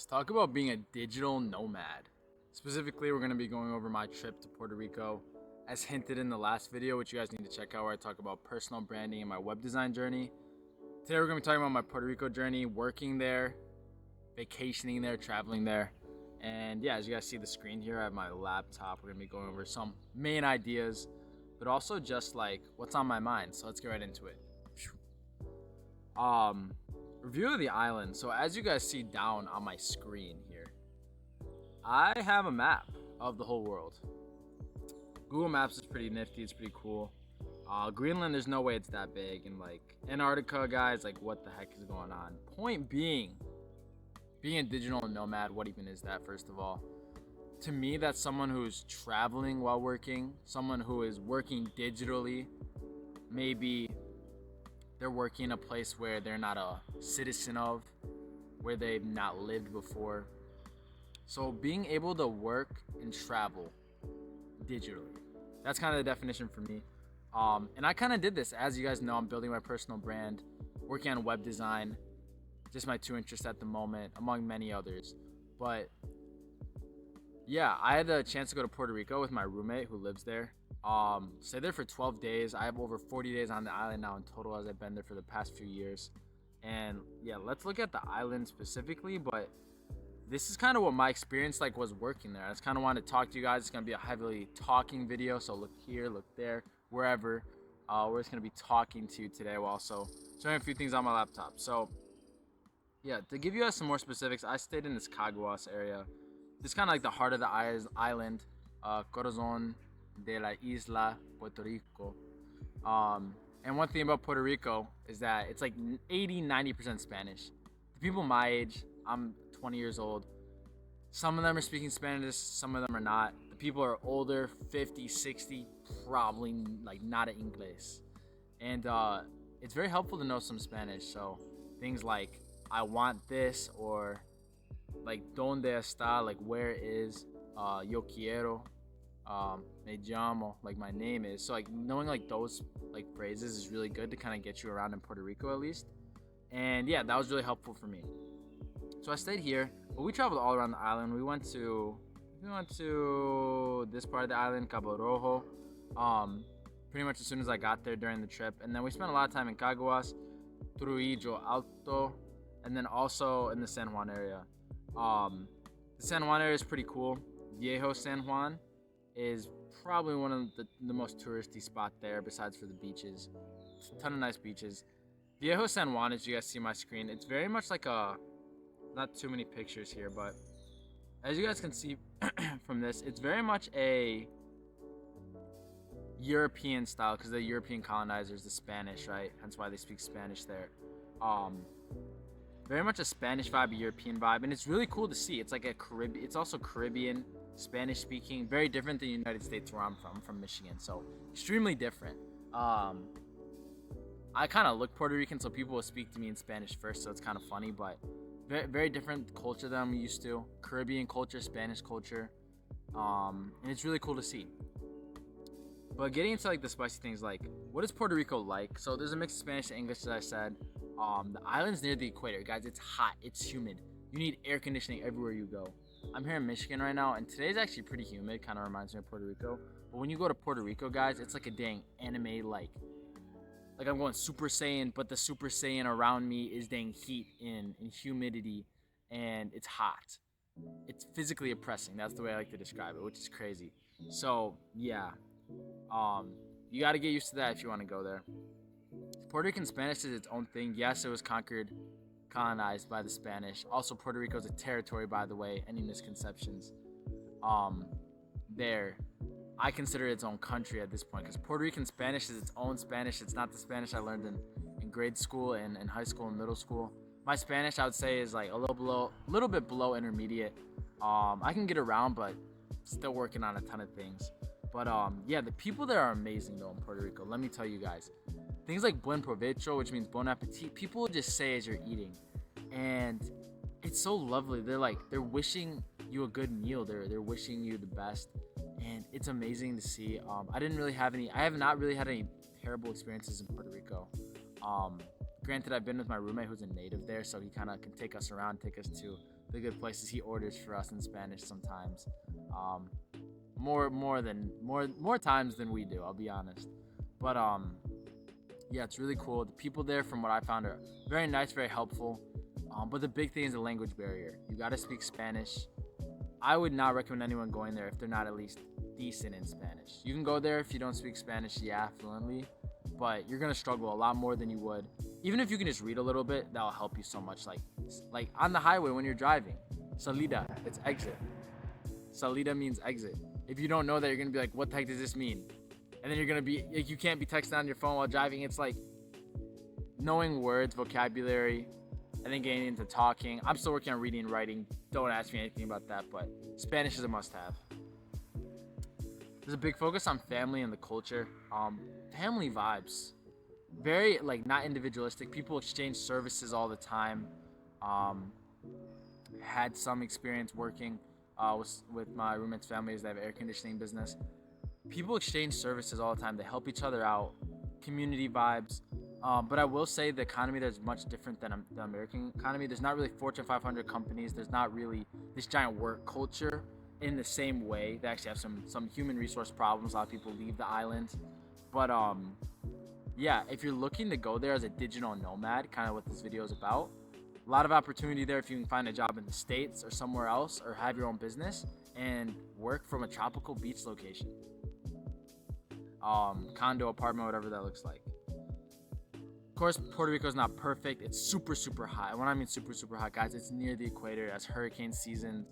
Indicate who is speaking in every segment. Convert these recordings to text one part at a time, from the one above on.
Speaker 1: Let's talk about being a digital nomad. Specifically, we're going to be going over my trip to Puerto Rico, as hinted in the last video, which you guys need to check out, where I talk about personal branding and my web design journey. Today, we're going to be talking about my Puerto Rico journey, working there, vacationing there, traveling there. And yeah, as you guys see the screen here, I have my laptop. We're going to be going over some main ideas, but also just like what's on my mind. So let's get right into it. Review of the island. So as you guys see down on my screen here, I have a map of the whole world. Google Maps is pretty nifty. It's pretty cool. Greenland, there's no way it's that big. And like Antarctica, guys, like what the heck is going on? Point being a digital nomad, what even is that, first of all? To me, that's someone who's traveling while working, someone who is working digitally. Maybe they're working in a place where they're not a citizen of, where they've not lived before. So being able to work and travel digitally, that's kind of the definition for me. And I kind of did this. As you guys know, I'm building my personal brand, working on web design, just my two interests at the moment, among many others. But yeah, I had the chance to go to Puerto Rico with my roommate who lives there. Stayed there for 12 days. I have over 40 days on the island now in total, as I've been there for the past few years. And yeah, let's look at the island specifically, but this is kind of what my experience like was working there. I just kind of wanted to talk to you guys. It's going to be a heavily talking video, so look here, look there, wherever. We're just going to be talking to you today while also showing a few things on my laptop. So yeah, to give you guys some more specifics, I stayed in this Caguas area. This is kind of like the heart of the island, Corazon de la Isla, Puerto Rico. And one thing about Puerto Rico is that it's like 80-90% Spanish. The people my age, I'm 20 years old, some of them are speaking Spanish, some of them are not. The people are older, 50, 60, probably like not in English. And it's very helpful to know some Spanish. So things like I want this, or like donde está, like where is, yo quiero, me llamo, like my name is. So like knowing like those like phrases is really good to kind of get you around in Puerto Rico at least. And yeah, that was really helpful for me. So I stayed here, but we traveled all around the island. We went to this part of the island, Cabo Rojo, pretty much as soon as I got there during the trip. And then we spent a lot of time in Caguas, Trujillo Alto, and then also in the San Juan area. The San Juan area is pretty cool. Viejo San Juan is probably one of the most touristy spot there, besides for the beaches. A ton of nice beaches. Viejo San Juan, as you guys see on my screen, it's very much like a, not too many pictures here, but as you guys can see from this, it's very much a European style, because the European colonizers, the Spanish, right? Hence why they speak Spanish there. Very much a Spanish vibe, a European vibe, and it's really cool to see. It's like a Caribbean, it's also Caribbean, Spanish speaking, very different than the United States where I'm from Michigan, so extremely different. I kind of look Puerto Rican, so people will speak to me in Spanish first, so it's kind of funny, but very, very different culture than I'm used to. Caribbean culture, Spanish culture, and it's really cool to see. But getting into like the spicy things, like what is Puerto Rico like? So there's a mix of Spanish and English, as I said. The island's near the equator, guys. It's hot, it's humid. You need air conditioning everywhere you go. I'm here in Michigan right now, and today's actually pretty humid. Kind of reminds me of Puerto Rico. But when you go to Puerto Rico, guys, it's like a dang anime, like I'm going Super Saiyan, but the Super Saiyan around me is dang heat and humidity, and it's hot. It's physically oppressing. That's the way I like to describe it, which is crazy. So yeah, you got to get used to that if you want to go there. Puerto Rican Spanish is its own thing. Yes, it was colonized by the Spanish. Also, Puerto Rico is a territory, by the way. Any misconceptions? There, I consider it its own country at this point, because Puerto Rican Spanish is its own Spanish. It's not the Spanish I learned in grade school and in high school and middle school. My Spanish, I would say, is like a little bit below intermediate. I can get around, but still working on a ton of things. But yeah, the people there are amazing though in Puerto Rico. Let me tell you guys. Things like buen provecho, which means bon appetit, people will just say as you're eating. And it's so lovely. They're wishing you a good meal. They're wishing you the best. And it's amazing to see. I have not really had any terrible experiences in Puerto Rico. Granted, I've been with my roommate who's a native there, so he kind of can take us around, take us to the good places. He orders for us in Spanish sometimes. Um, more times than we do, I'll be honest. But yeah, it's really cool. The people there, from what I found, are very nice, very helpful. But the big thing is the language barrier. You got to speak Spanish. I would not recommend anyone going there if they're not at least decent in Spanish. You can go there if you don't speak Spanish, yeah, fluently, but you're gonna struggle a lot more than you would. Even if you can just read a little bit, that'll help you so much. Like on the highway when you're driving, salida, it's exit. Salida means exit. If you don't know that, you're gonna be like, what the heck does this mean? And then you're gonna be like, you can't be texting on your phone while driving. It's like knowing words, vocabulary, and then getting into talking. I'm still working on reading and writing. Don't ask me anything about that, but Spanish is a must-have. There's a big focus on family and the culture. Family vibes. Very, like, not individualistic. People exchange services all the time. Had some experience working with my roommate's families. They have an air conditioning business. People exchange services all the time. They help each other out. Community vibes. But I will say the economy there is much different than the American economy. There's not really Fortune 500 companies. There's not really this giant work culture in the same way. They actually have some human resource problems. A lot of people leave the island. But yeah, if you're looking to go there as a digital nomad, kind of what this video is about, a lot of opportunity there if you can find a job in the States or somewhere else, or have your own business and work from a tropical beach location. Condo, apartment, whatever that looks like. Of course, Puerto Rico is not perfect. It's super, super hot. And when I mean super, super hot, guys, it's near the equator. It has hurricane season.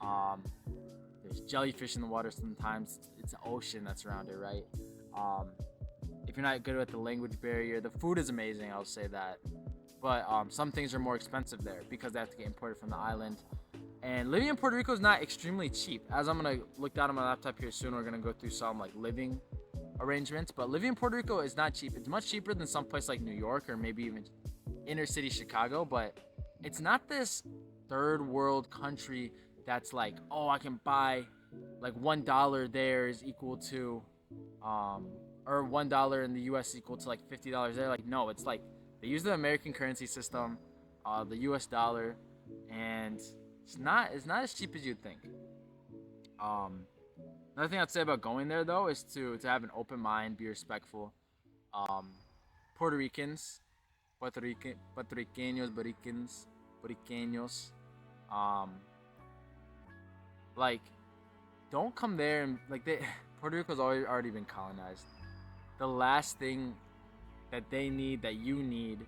Speaker 1: There's jellyfish in the water sometimes. It's an ocean that's around it, right? If you're not good with the language barrier, the food is amazing, I'll say that. But some things are more expensive there because they have to get imported from the island. And living in Puerto Rico is not extremely cheap. As I'm going to look down at my laptop here soon, we're going to go through some like living arrangements. But living in Puerto Rico is not cheap. It's much cheaper than some place like New York or maybe even inner city Chicago. But it's not this third world country that's like, oh, I can buy like $1 there is equal to or $1 in the US equal to like $50 there. Like, no, it's like they use the American currency system, the US dollar, and it's not as cheap as you'd think. Another thing I'd say about going there though is to have an open mind, be respectful. Puerto Ricans, Puertorriqueños, Boriqueños, like, don't come there and like Puerto Rico's already been colonized. The last thing that they need, that you need,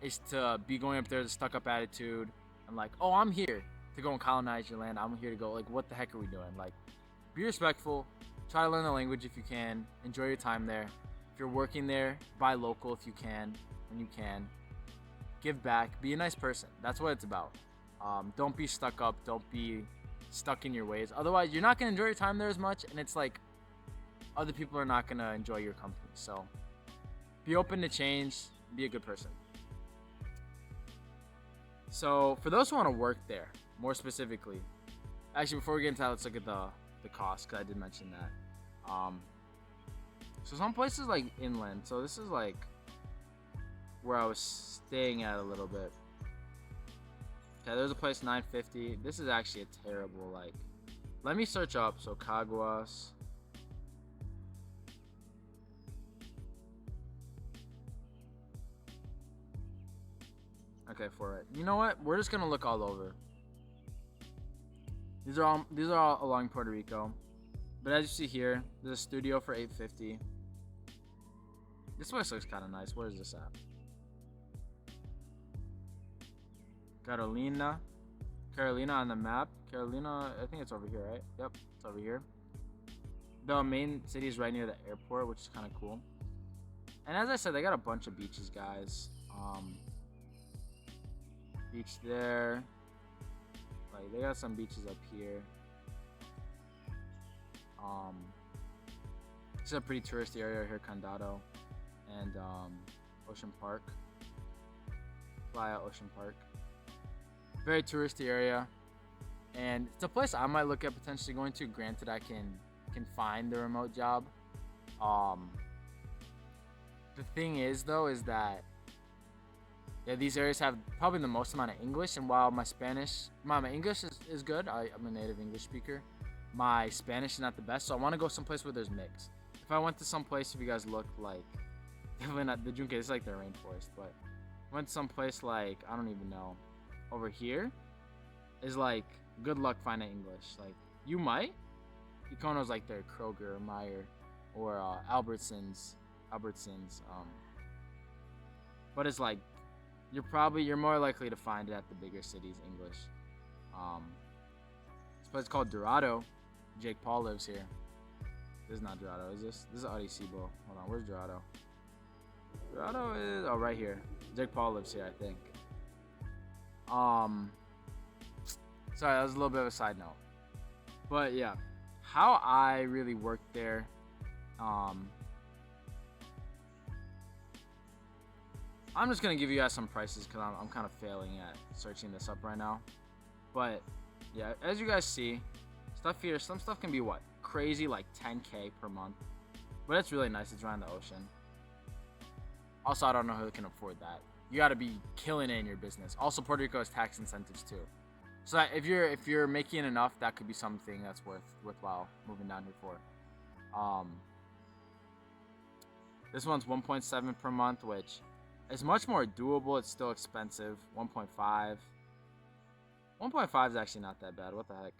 Speaker 1: is to be going up there with a stuck-up attitude and like, oh, I'm here to go and colonize your land. I'm here to go. Like, what the heck are we doing? Like, be respectful. Try to learn the language if you can. Enjoy your time there. If you're working there, buy local if you can, when you can. Give back. Be a nice person. That's what it's about. Don't be stuck up. Don't be stuck in your ways. Otherwise, you're not going to enjoy your time there as much, and it's like other people are not going to enjoy your company. So be open to change. Be a good person. So for those who want to work there, more specifically, actually, before we get into that, let's look at the cost, because I did mention that. So some places like inland. So this is like where I was staying at a little bit. Okay, there's a place $9.50. This is actually a terrible, like, let me search up. So Caguas. Okay, for it. You know what? We're just gonna look all over. These are all along Puerto Rico. But as you see here, there's a studio for $8.50. This place looks kind of nice. Where is this at? Carolina on the map. Carolina, I think it's over here, right? Yep, it's over here. The main city is right near the airport, which is kind of cool. And as I said, they got a bunch of beaches, guys. Beach there. Like, they got some beaches up here. It's a pretty touristy area here, Condado and Ocean Park. Playa Ocean Park. Very touristy area, and it's a place I might look at potentially going to. Granted, I can find the remote job. The thing is though, is that Yeah, these areas have probably the most amount of English, and while my English is good, I'm a native English speaker. My Spanish is not the best, so I want to go someplace where there's mix. If I went to some place, if you guys look like, definitely not the Junque, it's like the rainforest, but went to some place like, I don't even know, over here is like, good luck finding English. Like, you might. Econo's like their Kroger or Meyer or Albertsons. But it's like, you're more likely to find it at the bigger cities English. This place called Dorado. Jake Paul lives here. This is not Dorado, is this? This is Arecibo. Hold on, where's Dorado? Dorado is right here. Jake Paul lives here, I think. Sorry, that was a little bit of a side note. But yeah, how I really worked there. I'm just gonna give you guys some prices because I'm kind of failing at searching this up right now. But yeah, as you guys see, stuff here, some stuff can be what? Crazy, like 10K per month. But it's really nice, it's around the ocean. Also, I don't know who can afford that. You gotta be killing it in your business. Also, Puerto Rico has tax incentives too. So that if you're making enough, that could be something that's worthwhile moving down here for. This one's 1.7 per month, which is much more doable. It's still expensive. 1.5. 1.5 is actually not that bad. What the heck?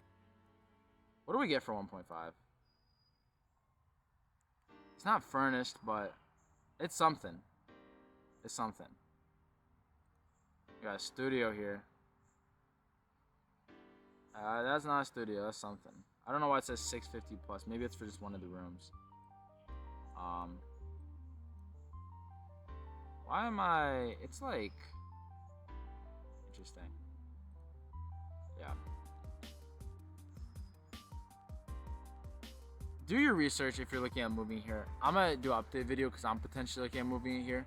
Speaker 1: What do we get for 1.5? It's not furnished, but it's something. It's something. We got a studio here. That's not a studio. That's something. I don't know why it says 650 plus. Maybe it's for just one of the rooms. Why am I? It's like interesting. Yeah. Do your research if you're looking at moving here. I'm gonna do an update video because I'm potentially looking at moving here.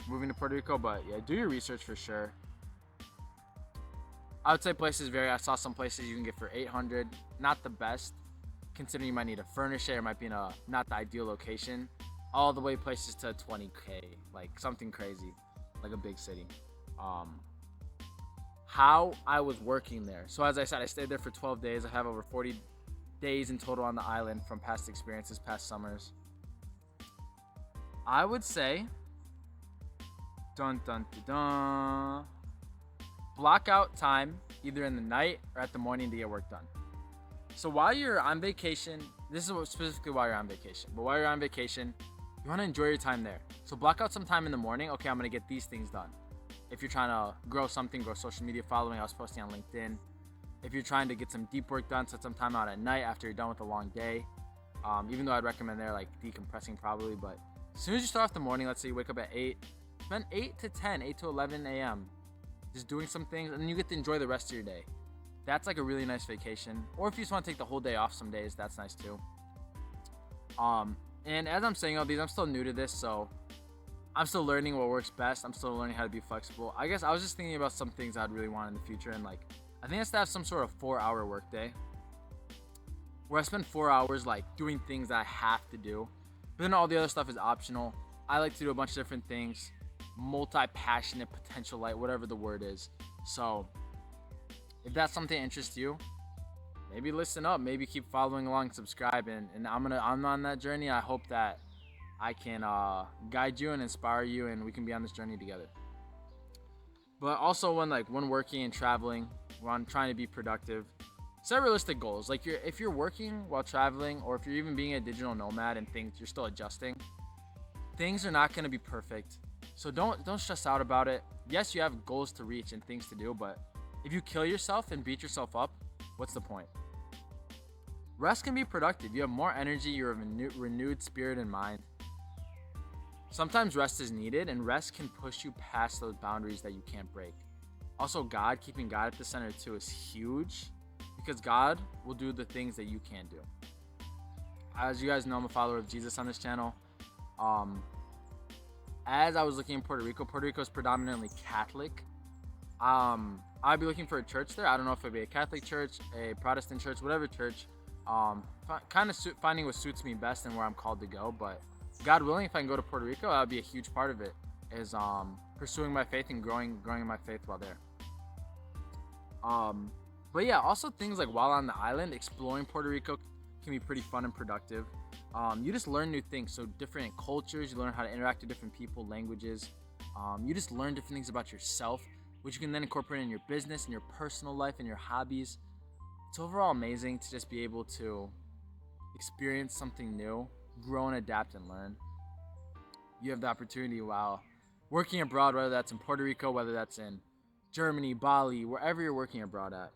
Speaker 1: Moving to Puerto Rico, but yeah, do your research for sure. I would say places vary. I saw some places you can get for 800. Not the best, considering you might need to furnish it or might be in a not the ideal location. All the way places to 20K, like something crazy, like a big city. How I was working there. So as I said, I stayed there for 12 days. I have over 40 days in total on the island from past experiences, past summers. I would say, block out time either in the night or at the morning to get work done. So while you're on vacation, this is specifically while you're on vacation, but while you're on vacation, you want to enjoy your time there. So block out some time in the morning. Okay, I'm going to get these things done. If you're trying to grow something, grow social media following, I was posting on LinkedIn. If you're trying to get some deep work done, set some time out at night after you're done with a long day. Even though I'd recommend there like decompressing probably, but as soon as you start off the morning, let's say you wake up at 8, spend 8 to 10, 8 to 11 a.m. just doing some things, and then you get to enjoy the rest of your day. That's like a really nice vacation. Or if you just want to take the whole day off some days, that's nice too. And as I'm saying all these, I'm still new to this, so I'm still learning what works best. I'm still learning how to be flexible. I guess I was just thinking about some things I'd really want in the future, and like I think I have to have some sort of 4-hour workday where I spend 4 hours like doing things that I have to do, but then all the other stuff is optional. I like to do a bunch of different things, multi-passionate, potential light, whatever the word is. So if that's something that interests you, maybe listen up, maybe keep following along, subscribe, and I'm on that journey. I hope that I can guide you and inspire you, and we can be on this journey together. But also when working and traveling, when trying to be productive, set realistic goals. Like if you're working while traveling, or if you're even being a digital nomad and things you're still adjusting, things are not going to be perfect. So don't stress out about it. Yes, you have goals to reach and things to do, but if you kill yourself and beat yourself up, what's the point? Rest can be productive. You have more energy, you have a renewed spirit and mind. Sometimes rest is needed, and rest can push you past those boundaries that you can't break. Also, keeping God at the center too is huge, because God will do the things that you can't do. As you guys know, I'm a follower of Jesus on this channel. As I was looking in Puerto Rico is predominantly Catholic. I'd be looking for a church there. I don't know if it'd be a Catholic church, a Protestant church, whatever church. Kind of finding what suits me best and where I'm called to go. But God willing, if I can go to Puerto Rico, that would be a huge part of it. is pursuing my faith and growing my faith while there. Um, but yeah, also things like while on the island, exploring Puerto Rico can be pretty fun and productive. You just learn new things. So different cultures, you learn how to interact with different people, languages. You just learn different things about yourself, which you can then incorporate in your business and your personal life and your hobbies. It's overall amazing to just be able to experience something new, grow and adapt and learn. You have the opportunity while working abroad, whether that's in Puerto Rico, whether that's in Germany, Bali, wherever you're working abroad at.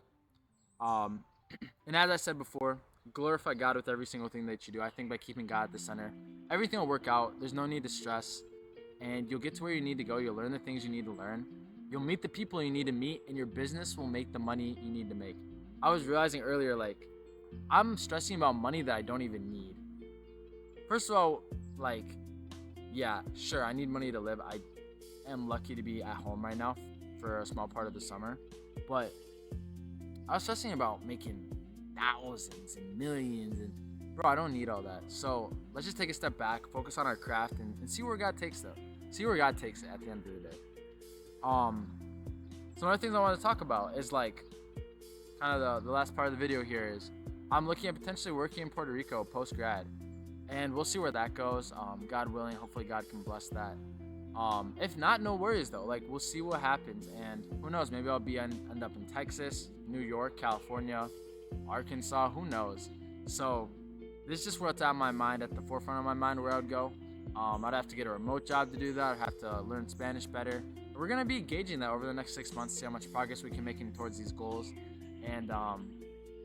Speaker 1: Um, and as I said before, glorify God with every single thing that you do. I think by keeping God at the center, everything will work out. There's no need to stress, and you'll get to where you need to go. You'll learn the things you need to learn. You'll meet the people you need to meet, and your business will make the money you need to make. I was realizing earlier, like, I'm stressing about money that I don't even need. First of all, like, yeah, sure, I need money to live. I am lucky to be at home right now for a small part of the summer, but I was stressing about making thousands and millions, and bro, I don't need all that. So let's just take a step back, focus on our craft, and see where God takes it. See where God takes it at the end of the day. Some other things I want to talk about is like kind of the last part of the video here is I'm looking at potentially working in Puerto Rico post grad, and we'll see where that goes. God willing, hopefully God can bless that. If not, no worries though. Like we'll see what happens, and who knows? Maybe I'll be end up in Texas, New York, California, Arkansas. Who knows? So this is just what's on my mind, at the forefront of my mind, where I'd go. I'd have to get a remote job to do that. I'd have to learn Spanish better. We're gonna be gauging that over the next 6 months, see how much progress we can make towards these goals, and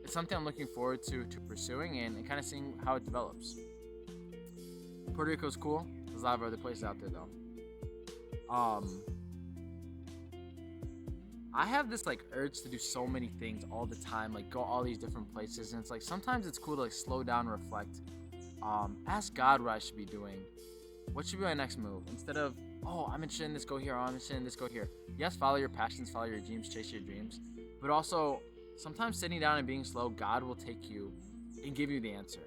Speaker 1: it's something I'm looking forward to pursuing and kind of seeing how it develops. Puerto Rico's cool. There's a lot of other places out there though. I have this like urge to do so many things all the time, like go all these different places, and it's like sometimes it's cool to like slow down and reflect. Ask God what I should be doing. What should be my next move? Instead of, oh, I'm interested in this, go here, oh, I'm interested in this, go here. Yes, follow your passions, follow your dreams, chase your dreams. But also, sometimes sitting down and being slow, God will take you and give you the answer.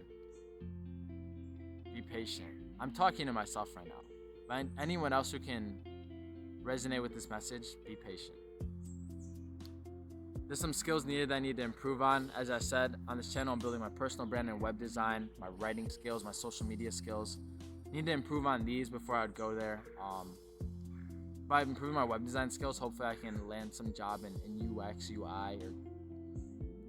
Speaker 1: Be patient. I'm talking to myself right now. But anyone else who can resonate with this message, be patient. There's some skills needed that I need to improve on. As I said, on this channel, I'm building my personal brand and web design, my writing skills, my social media skills. I need to improve on these before I'd go there. By improving my web design skills, hopefully I can land some job in UX, UI, or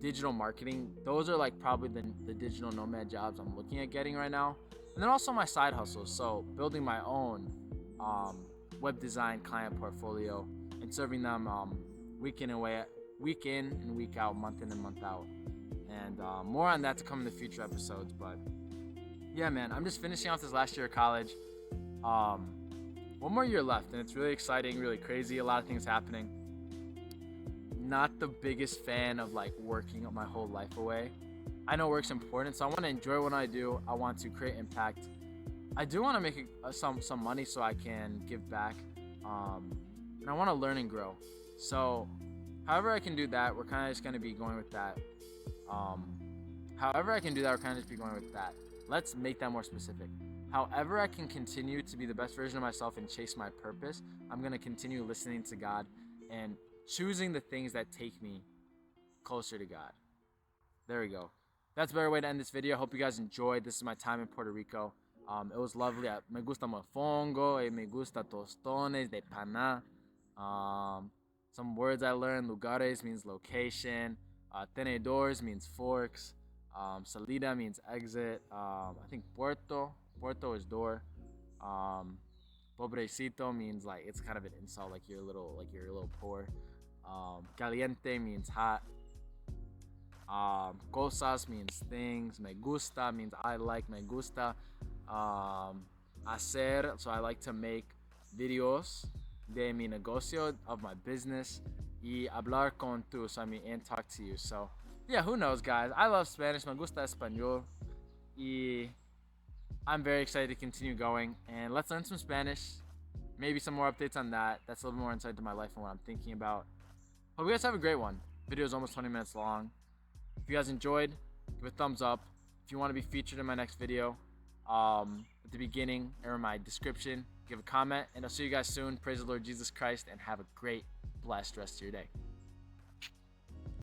Speaker 1: digital marketing. Those are like probably the digital nomad jobs I'm looking at getting right now. And then also my side hustles. So building my own web design client portfolio and serving them week in and week out, month in and month out. And more on that to come in the future episodes. But yeah, man, I'm just finishing off this last year of college. One more year left, and it's really exciting, really crazy. A lot of things happening. Not the biggest fan of like working my whole life away. I know work's important, so I want to enjoy what I do. I want to create impact. I do want to make some money so I can give back, and I want to learn and grow. So, however I can do that, we're kind of just going to be going with that. Let's make that more specific. However I can continue to be the best version of myself and chase my purpose, I'm going to continue listening to God and choosing the things that take me closer to God. There we go. That's a better way to end this video. Hope you guys enjoyed. This is my time in Puerto Rico. It was lovely. Me gusta mofongo, y me gusta tostones de pana. Some words I learned. Lugares means location. Tenedores means forks. Salida means exit. I think Puerto is door. Pobrecito means like it's kind of an insult, like you're a little poor. Caliente means hot. Cosas means things. Me gusta means I like. Me gusta hacer, so I like to make videos de mi negocio, of my business. Y hablar con tú, so I mean and talk to you. So yeah, who knows, guys? I love Spanish. Me gusta español. Y I'm very excited to continue going, and let's learn some Spanish. Maybe some more updates on that. That's a little more insight to my life and what I'm thinking about. Hope you guys have a great one. Video is almost 20 minutes long. If you guys enjoyed, give a thumbs up. If you want to be featured in my next video, at the beginning or in my description, give give a comment, and I'll see you guys soon. Praise the Lord Jesus Christ, and have a great, blessed rest of your day.